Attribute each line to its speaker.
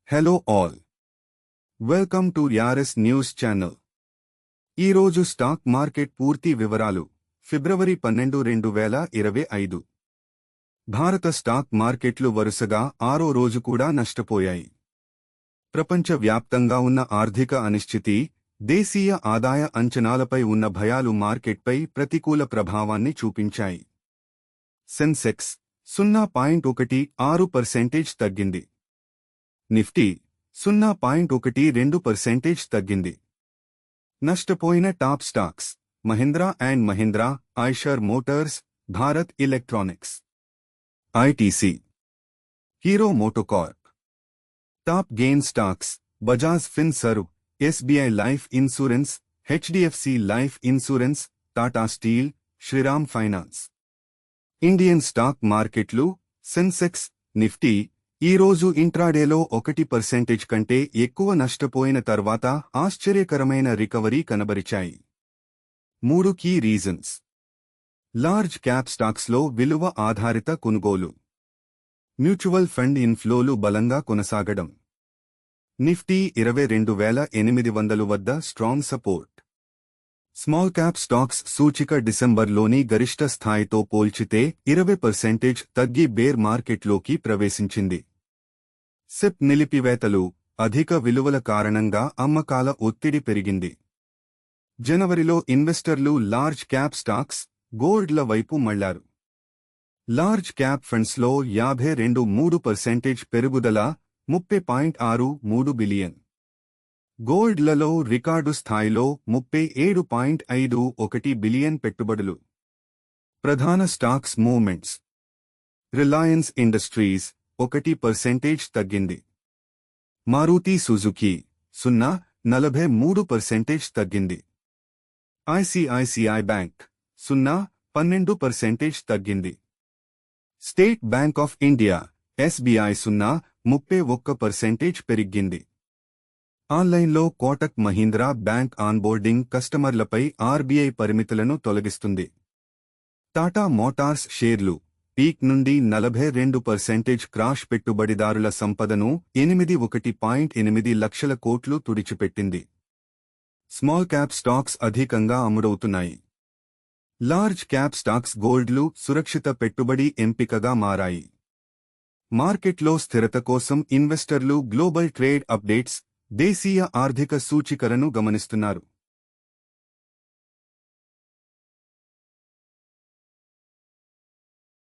Speaker 1: Hello all welcome to యారెస్ news channel. ఈరోజు stock market పూర్తి వివరాలు. ఫిబ్రవరి 12, 2025. భారత స్టాక్ మార్కెట్లు వరుసగా 6వ రోజు కూడా నష్టపోయాయి. ప్రపంచ వ్యాప్తంగా ఉన్న ఆర్థిక అనిశ్చితి, దేశీయ ఆదాయ అంచనాలపై ఉన్న భయాలు మార్కెట్పై ప్రతికూల ప్రభావాన్ని చూపించాయి. సెన్సెక్స్ 0.16% తగ్గింది. నిఫ్టీ 0.12% తగ్గింది. నష్టపోయిన top stocks: Mahindra and Mahindra, Eicher Motors, Bharat electronics, ITC, Hero MotoCorp. Top gain stocks: Bajaj Finserv, SBI life insurance, HDFC life insurance, Tata steel, Shriram finance. Indian stock మార్కెట్లు. సెన్సెక్స్, నిఫ్టీ ఈరోజు ఇంట్రాడేలో 1% కంటే ఎక్కువ నష్టపోయిన తర్వాత ఆశ్చర్యకరమైన రికవరీ కనబరిచాయి. 3 కీ రీజన్స్. లార్జ్ క్యాప్ స్టాక్స్లో విలువ ఆధారిత కొనుగోలు. మ్యూచువల్ ఫండ్ ఇన్ఫ్లోలు బలంగా కొనసాగడం. నిఫ్టీ 22,800 వద్ద strong support. Small cap stocks సూచిక డిసెంబర్లోని గరిష్ట స్థాయితో పోల్చితే 20% తగ్గి బేర్ మార్కెట్లోకి ప్రవేశించింది. సెప్ నిలిపివేతలు, అధిక విలువల కారణంగా అమ్మకాల ఒత్తిడి పెరిగింది. జనవరిలో ఇన్వెస్టర్లు లార్జ్ క్యాప్ స్టాక్స్, గోల్డ్ల వైపు మళ్లారు. లార్జ్ క్యాప్ ఫండ్స్లో 52.3% పెరుగుదల, 30.63 బిలియన్. గోల్డ్లలో రికార్డు స్థాయిలో 37.51 బిలియన్ పెట్టుబడులు. ప్రధాన స్టాక్స్ మూవ్మెంట్స్. రిలయన్స్ ఇండస్ట్రీస్ 1% తగ్గింది. మారుతి సుజుకి 0.43% తగ్గింది. ఐసిఐసిఐ బ్యాంక్ 0.12% తగ్గింది. State Bank of India SBI 0.31% పెరిగింది. ఆన్లైన్లో కోటక్ మహీంద్రా బ్యాంక్ ఆన్బోర్డింగ్ కస్టమర్లపై ఆర్బీఐ పరిమితులను తొలగిస్తుంది. టాటా మోటార్స్ షేర్లు పీక్ నుండి 42% క్రాష్ పెట్టుబడిదారుల సంపదను 81.8 లక్షల కోట్లు తుడిచిపెట్టింది. స్మాల్ క్యాప్ స్టాక్స్ అధికంగా అమ్ముడవుతున్నాయి. లార్జ్ క్యాప్ స్టాక్స్ గోల్డ్లు సురక్షిత పెట్టుబడి ఎంపికగా మారాయి. మార్కెట్లో స్థిరత కోసం ఇన్వెస్టర్లు గ్లోబల్ ట్రేడ్ అప్డేట్స్, దేశీయ ఆర్థిక సూచికలను గమనిస్తున్నారు.